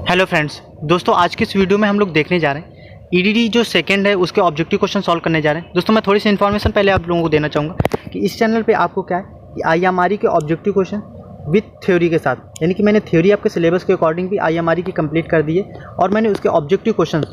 Hello friends, दोस्तों आज की इस वीडियो में हम लोग देखने जा रहे हैं ईडीडी जो सेकंड है उसके ऑब्जेक्टिव क्वेश्चन सॉल्व करने जा रहे हैं। दोस्तों मैं थोड़ी सी इन्फॉर्मेशन पहले आप लोगों को देना चाहूँगा कि इस चैनल पे आपको क्या है कि आईएमआरई के ऑब्जेक्टिव क्वेश्चन विथ थ्योरी के साथ, यानी कि मैंने थ्योरी आपके सिलेबस के अकॉर्डिंग भी आईएमआरई की कंप्लीट कर दी है और मैंने उसके ऑब्जेक्टिव क्वेश्चन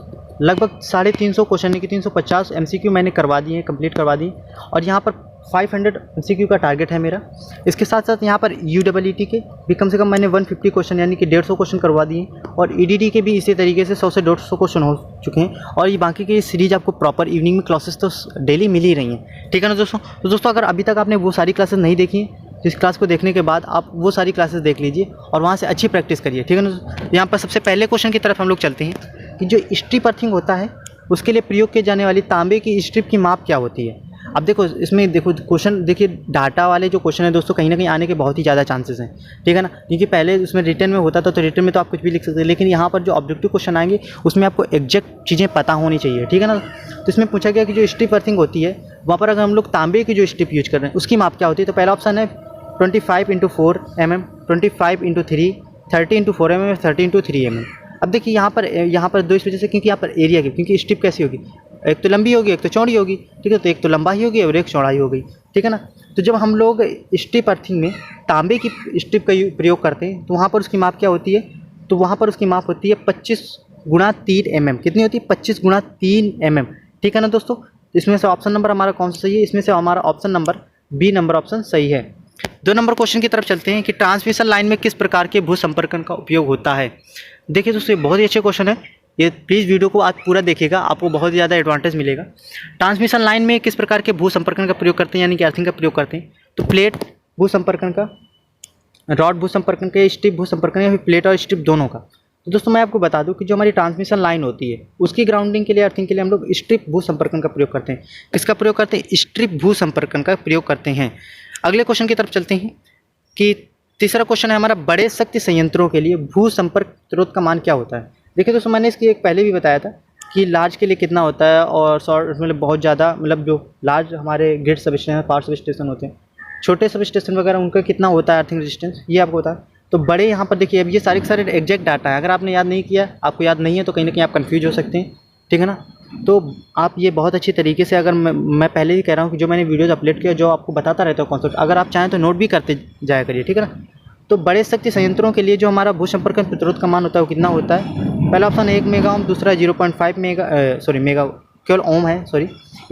लगभग 350 क्वेश्चन यानी कि 350 एमसीक्यू मैंने करवा दिए हैं, कंप्लीट करवा दिए और यहाँ पर 500 एमसीक्यू का टारगेट है मेरा। इसके साथ साथ यहाँ पर यूडब्ल्यूईटी के भी कम से कम मैंने 150 क्वेश्चन यानी कि 150 क्वेश्चन करवा दिए और ईडीडी के भी इसी तरीके से 100 से 150 क्वेश्चन हो चुके हैं और ये बाकी की सीरीज आपको प्रॉपर इवनिंग में क्लासेस तो डेली मिल ही रही हैं, ठीक है ना दोस्तों। तो दोस्तों अगर अभी तक आपने वो सारी क्लासेस नहीं देखी हैं, इस क्लास को देखने के बाद आप वो सारी क्लासेस देख लीजिए और वहाँ से अच्छी प्रैक्टिस करिए, ठीक है ना। यहाँ पर सबसे पहले क्वेश्चन की तरफ हम लोग चलते हैं कि जो स्ट्रिप अर्थिंग होता है उसके लिए प्रयोग की जाने वाली तांबे की स्ट्रिप की माप क्या होती है। अब देखो इसमें देखो क्वेश्चन देखिए, डाटा वाले जो क्वेश्चन है दोस्तों कहीं ना कहीं आने के बहुत ही ज़्यादा चांसेस हैं, ठीक है ना। क्योंकि पहले उसमें रिटर्न में होता था तो रिटर्न में तो आप कुछ भी लिख सकते हैं, लेकिन यहाँ पर जो ऑब्जेक्टिव क्वेश्चन आएंगे उसमें आपको एग्जैक्ट चीज़ें पता होनी चाहिए, ठीक है ना। तो इसमें पूछा गया कि जो स्ट्रिप अर्थिंग होती है वहाँ पर अगर हम लोग तांबे की जो स्ट्रिप यूज कर रहे हैं उसकी माप क्या होती है। तो पहला ऑप्शन है 25x4 mm, 25x3, 30x4 mm, 30x3 mm। अब देखिए यहाँ पर दो इस वजह से, क्योंकि यहाँ पर एरिया की, क्योंकि स्ट्रिप कैसी होगी, एक तो लंबी होगी एक तो चौड़ी होगी, ठीक है। तो एक तो लंबाई होगी और एक चौड़ाई हो गई, ठीक है ना। तो जब हम लोग स्ट्रिप अर्थिंग में तांबे की स्ट्रिप का प्रयोग करते हैं तो वहाँ पर उसकी माप क्या होती है, तो वहाँ पर उसकी माप होती है 25x3 mm। कितनी होती है 25x3 mm, ठीक है ना दोस्तों। इसमें से ऑप्शन नंबर हमारा कौन सा सही है, इसमें से हमारा option number B number option सही है। 2 नंबर क्वेश्चन की तरफ चलते हैं कि ट्रांसमिशन लाइन में किस प्रकार के भू संपर्कन का उपयोग होता है। देखिए दोस्तों बहुत ही अच्छे क्वेश्चन है, ये प्लीज़ वीडियो को आज पूरा देखिएगा, आपको बहुत ज़्यादा एडवांटेज मिलेगा। ट्रांसमिशन लाइन में किस प्रकार के भू संपर्कन का प्रयोग करते हैं, यानी कि अर्थिंग का प्रयोग करते हैं। तो प्लेट भू संपर्कन का, रॉड भू संपर्कन का, स्ट्रिप भू संपर्कन या फिर प्लेट और स्ट्रिप दोनों का। तो दोस्तों मैं आपको बता दूं कि जो हमारी ट्रांसमिशन लाइन होती है उसकी ग्राउंडिंग के लिए, अर्थिंग के लिए हम लोग स्ट्रिप भू संपर्कन का प्रयोग करते हैं। किसका प्रयोग करते हैं, स्ट्रिप भू संपर्कन का प्रयोग करते हैं। अगले क्वेश्चन की तरफ चलते हैं कि तीसरा क्वेश्चन है हमारा, बड़े शक्ति संयंत्रों के लिए भू संपर्क प्रतिरोध का मान क्या होता है। देखिए दोस्तों मैंने इसकी एक पहले भी बताया था कि लार्ज के लिए कितना होता है और शॉर्ट मतलब बहुत ज़्यादा, मतलब जो लार्ज हमारे grid sub station, power sub station होते हैं, छोटे सब स्टेशन वगैरह उनका कितना होता है अर्थिंग रेजिस्टेंस, ये आपको होता है। तो बड़े यहाँ पर देखिए अब ये सारे के सारे एग्जैक्ट डाटा है, अगर आपने याद नहीं किया, आपको याद नहीं है तो कहीं ना कहीं आप कन्फ्यूज हो सकते हैं, ठीक है ना। तो आप ये बहुत अच्छी तरीके से, अगर मैं पहले ही कह रहा हूँ कि जो मैंने वीडियोज़ अपलोड किया जो आपको बताता रहता हूँ कॉन्सेप्ट, अगर आप चाहें तो नोट भी करते जाया करिए, ठीक है ना। तो बड़े शक्ति संयंत्रों के लिए जो हमारा भू संपर्कन प्रतिरोध का मान होता है वो कितना होता है। पहला ऑप्शन 1 मेगा ओम, दूसरा 0.5 मेगा केवल ओम है,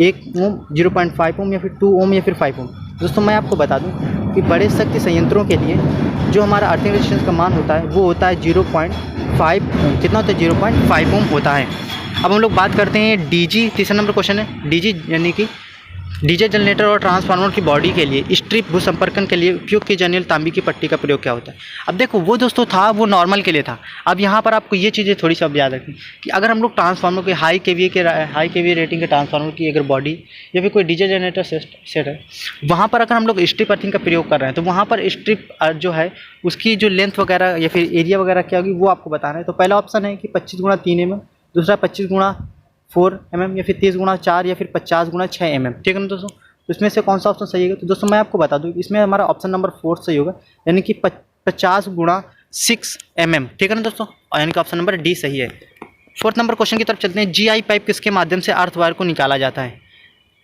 1 ओम, 0.5 ओम या फिर 2 ओम या फिर 5 ओम। दोस्तों मैं आपको बता दूं कि बड़े शक्ति संयंत्रों के लिए जो हमारा अर्थिंग रेजिस्टेंस का मान होता है वो होता है 0.5 ओम। कितना होता है 0.5 ओम होता है। अब हम लोग बात करते हैं डीजी, तीसरा नंबर क्वेश्चन है डीजी यानी कि डीजे जनरेटर और ट्रांसफार्मर की बॉडी के लिए स्ट्रिप भू संपर्कन के लिए उपयोग की जाने वाली तांबे की पट्टी का प्रयोग क्या होता है। अब देखो वो दोस्तों था वो नॉर्मल के लिए था, अब यहाँ पर आपको ये चीज़ें थोड़ी सी अब याद रखनी कि अगर हम लोग ट्रांसफार्मर के हाई केवीए रेटिंग के ट्रांसफार्मर की अगर बॉडी या फिर कोई डीजे जनरेटर सेट है, वहाँ पर अगर हम लोग स्ट्रिप अर्थिंग का प्रयोग कर रहे हैं तो वहाँ पर स्ट्रिप जो है उसकी जो लेंथ वगैरह या फिर एरिया वगैरह क्या होगी वो आपको बताना है। तो पहला ऑप्शन है कि 25x3 mm, दूसरा 25x4 mm या फिर 30x4 या फिर 50x6 mm, ठीक है ना दोस्तों। तो इसमें से कौन सा ऑप्शन सही है, तो दोस्तों मैं आपको बता दूं इसमें हमारा ऑप्शन नंबर 4 सही होगा, यानी कि 50x6 mm, ठीक है ना दोस्तों, और यानी कि ऑप्शन नंबर डी सही है। 4th नंबर क्वेश्चन की तरफ चलते हैं, जीआई पाइप किसके माध्यम से अर्थ वायर को निकाला जाता है,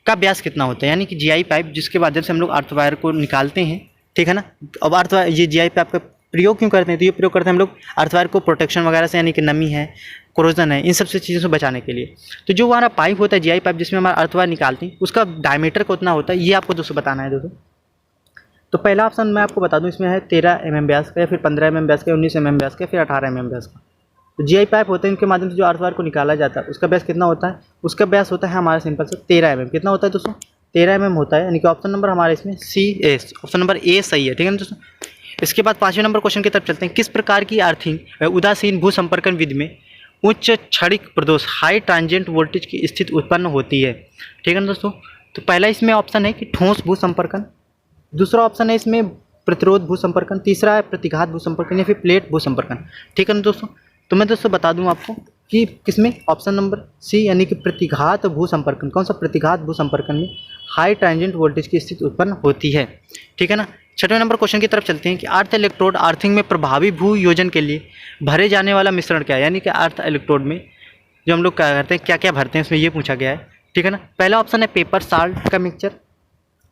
का व्यास कितना होता है। यानी कि जीआई पाइप जिसके माध्यम से हम लोग अर्थ वायर को निकालते हैं, ठीक है ना। अब अर्थ वायर, ये जीआई पाइप का प्रयोग क्यों करते हैं, तो ये प्रयोग करते हैं हम लोग अर्थ वायर को प्रोटेक्शन वगैरह से, यानी कि नमी है, कोरोजन है, इन सब से चीज़ों से बचाने के लिए। तो जो हमारा पाइप होता है जीआई पाइप जिसमें हमारा अर्थ वायर निकालते हैं उसका डायमीटर कितना होता है ये आपको दोस्तों बताना है दोस्तों। तो पहला ऑप्शन मैं आपको बता दूं इसमें है 13 mm व्यास का या फिर 15 mm व्यास का, 19 mm व्यास का, फिर 18 mm व्यास का। तो जीआई पाइप होते हैं इनके माध्यम से जो अर्थ वायर को निकाला जाता है उसका व्यास कितना होता है, उसका व्यास होता है हमारा सिंपल से 13 mm। कितना होता है दोस्तों 13 mm होता है, यानी कि ऑप्शन नंबर हमारे इसमें ऑप्शन नंबर ए सही है, ठीक है ना दोस्तों। इसके बाद 5वें नंबर क्वेश्चन की तरफ चलते हैं, किस प्रकार की अर्थिंग उदासीन भू संपर्कन विधि में उच्च क्षणिक प्रदोष हाई ट्रांजिएंट वोल्टेज की स्थिति उत्पन्न होती है, ठीक है ना दोस्तों। तो पहला इसमें ऑप्शन है कि ठोस भू संपर्कन, दूसरा ऑप्शन है इसमें प्रतिरोध भू संपर्कन, तीसरा है प्रतिघात भू संपर्कन या फिर प्लेट भू संपर्कन, ठीक है ना दोस्तों। तो मैं दोस्तों बता दूं आपको कि किसमें ऑप्शन नंबर सी यानी कि प्रतिघात भू संपर्कन, कौन सा प्रतिघात भू संपर्कन में हाई ट्रांजिएंट वोल्टेज की स्थिति उत्पन्न होती है, ठीक है ना। छठवें नंबर क्वेश्चन की तरफ चलते हैं कि अर्थ इलेक्ट्रोड अर्थिंग में प्रभावी भू योजन के लिए भरे जाने वाला मिश्रण क्या है, यानी कि अर्थ इलेक्ट्रोड में जो हम लोग क्या करते हैं, क्या क्या भरते हैं, इसमें ये पूछा गया है। ठीक है ना। पहला ऑप्शन है पेपर साल्ट का मिक्सचर,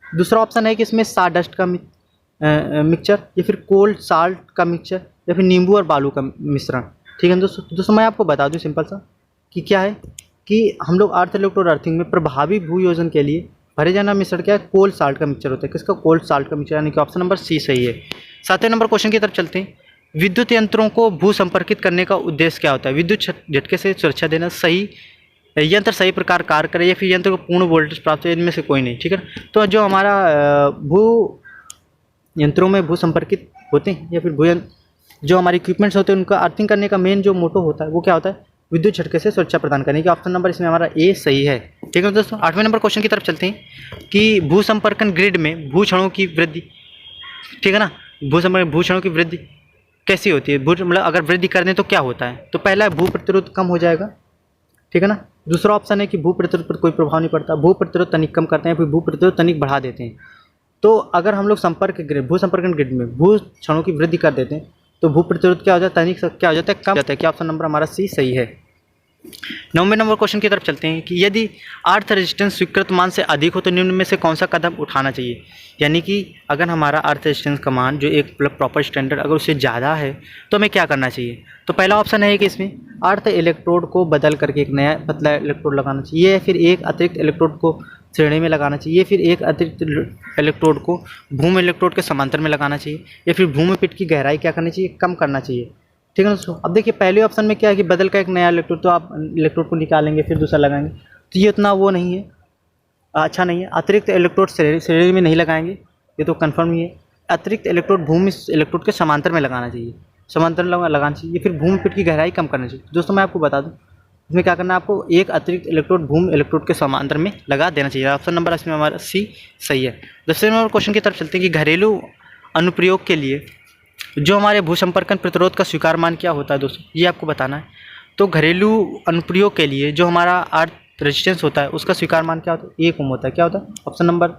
दूसरा ऑप्शन है कि इसमें साडस्ट का मिक्सचर, या फिर कोल्ड साल्ट का मिक्सचर, या फिर नींबू और बालू का मिश्रण। ठीक है दोस्तों मैं आपको बता दूं सिंपल सा कि क्या है कि हम लोग अर्थ इलेक्ट्रोड अर्थिंग में प्रभावी भू योजन के लिए भरे जाना मिश्रण क्या है, कोल्ड साल्ट का मिक्सचर होता है। किसका? कोल्ड साल्ट का मिक्सचर, यानी कि ऑप्शन नंबर सी सही है। सातवें नंबर क्वेश्चन की तरफ चलते हैं। विद्युत यंत्रों को भू संपर्कित करने का उद्देश्य क्या होता है? विद्युत झटके से सुरक्षा देना, सही यंत्र सही प्रकार कार्य करे, या फिर यंत्र को पूर्ण वोल्टेज प्राप्त हो, इनमें से कोई नहीं। ठीक है। तो जो हमारा भू यंत्रों में भू संपर्कित होते हैं या फिर जो हमारे इक्विपमेंट्स होते हैं उनका अर्थिंग करने का मेन जो मोटो होता है वो क्या होता है? विद्युत झटके से सुरक्षा प्रदान करने की। ऑप्शन नंबर इसमें हमारा ए सही है। ठीक है दोस्तों। आठवें नंबर क्वेश्चन की तरफ चलते हैं कि भू संपर्कन ग्रिड में भू क्षणों की वृद्धि, ठीक है ना, भू क्षणों की वृद्धि कैसी होती है? मतलब अगर वृद्धि कर दें तो क्या होता है? तो पहला है भू प्रतिरोध कम हो जाएगा। ठीक है ना। दूसरा ऑप्शन है कि भू प्रतिरोध पर कोई प्रभाव नहीं पड़ता, भू प्रतिरोध तनिक कम करते हैं, फिर भू प्रतिरोध तनिक बढ़ा देते हैं। तो अगर हम लोग भू संपर्कन ग्रिड में भू क्षणों की वृद्धि कर देते हैं तो भू प्रतिरोध क्या हो जाता है? तनिक क्या हो जाता है? कम हो जाता है। क्या ऑप्शन नंबर हमारा सी सही है। 9वें नंबर क्वेश्चन की तरफ चलते हैं कि यदि अर्थ रेजिस्टेंस स्वीकृत मान से अधिक हो तो निम्न में से कौन सा कदम उठाना चाहिए? यानी कि अगर हमारा अर्थ रेजिस्टेंस का मान जो एक प्रॉपर स्टैंडर्ड अगर उससे ज़्यादा है तो हमें क्या करना चाहिए? तो पहला ऑप्शन है कि इसमें अर्थ इलेक्ट्रोड को बदल करके एक नया पतला इलेक्ट्रोड लगाना चाहिए, या फिर एक अतिरिक्त इलेक्ट्रोड को श्रेणी में लगाना चाहिए, फिर एक अतिरिक्त इलेक्ट्रोड को भूमि इलेक्ट्रोड के समांतर में लगाना चाहिए, या फिर भूमि पिट की गहराई क्या करनी चाहिए? कम करना चाहिए। ठीक है दोस्तों। अब देखिए पहले ऑप्शन में क्या है कि बदल का एक नया इलेक्ट्रोड, तो आप इलेक्ट्रोड को निकालेंगे फिर दूसरा लगाएंगे, तो ये उतना वो नहीं है, अच्छा नहीं है। अतिरिक्त इलेक्ट्रोड श्रेणी में नहीं लगाएंगे, ये तो कन्फर्म ही है। अतिरिक्त इलेक्ट्रोड भूमि इलेक्ट्रोड के समांतर में लगाना चाहिए, समांतर लगाना चाहिए, फिर भूमि पिट की गहराई कम करनी चाहिए। दोस्तों मैं आपको बता दूं इसमें क्या करना है, आपको एक अतिरिक्त इलेक्ट्रोड भूमि इलेक्ट्रोड के समांतर में लगा देना चाहिए। ऑप्शन नंबर इसमें हमारा सी सही है। 10वें नंबर क्वेश्चन की तरफ चलते हैं कि घरेलू अनुप्रयोग के लिए जो हमारे भू संपर्कन प्रतिरोध का स्वीकार मान क्या होता है? दोस्तों ये आपको बताना है। तो घरेलू अनुप्रयोग के लिए जो हमारा अर्थ रेजिस्टेंस होता है उसका स्वीकार मान क्या होता है? 1 ओम होता है। क्या होता है? ऑप्शन नंबर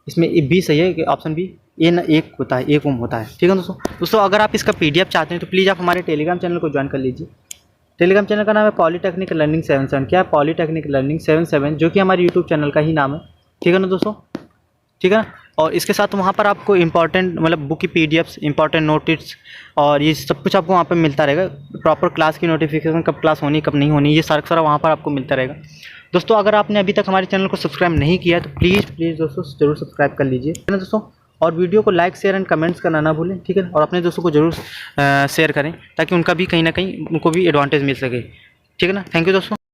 इसमें बी सही है कि ऑप्शन बी ए न 1 होता है, 1 ओम होता है। ठीक है दोस्तों अगर आप इसका PDF चाहते हैं तो प्लीज़ आप हमारे टेलीग्राम चैनल को ज्वाइन कर लीजिए। टेलीग्राम चैनल का नाम है पॉलीटेक्निक लर्निंग 77। क्या है? पॉलीटेक्निक लर्निंग 77, जो कि हमारे यूट्यूब चैनल का ही नाम है। ठीक है ना दोस्तों? ठीक है ना। और इसके साथ वहाँ पर आपको इंपॉर्टेंट मतलब बुक की PDFs, इंपॉर्टेंट नोटिस और ये सब कुछ आपको वहाँ पर मिलता रहेगा। प्रॉपर क्लास की नोटिफिकेशन कब क्लास होनी कब नहीं होनी, ये सारा वहाँ पर आपको मिलता रहेगा। दोस्तों अगर आपने अभी तक हमारे चैनल को सब्सक्राइब नहीं किया तो प्लीज़ दोस्तों ज़रूर सब्सक्राइब कर लीजिए, है ना दोस्तों। और वीडियो को लाइक शेयर एंड कमेंट्स करना ना भूलें। ठीक है। और अपने दोस्तों को ज़रूर शेयर करें ताकि उनका भी कहीं ना कहीं उनको भी एडवांटेज मिल सके। ठीक है ना। थैंक यू दोस्तों।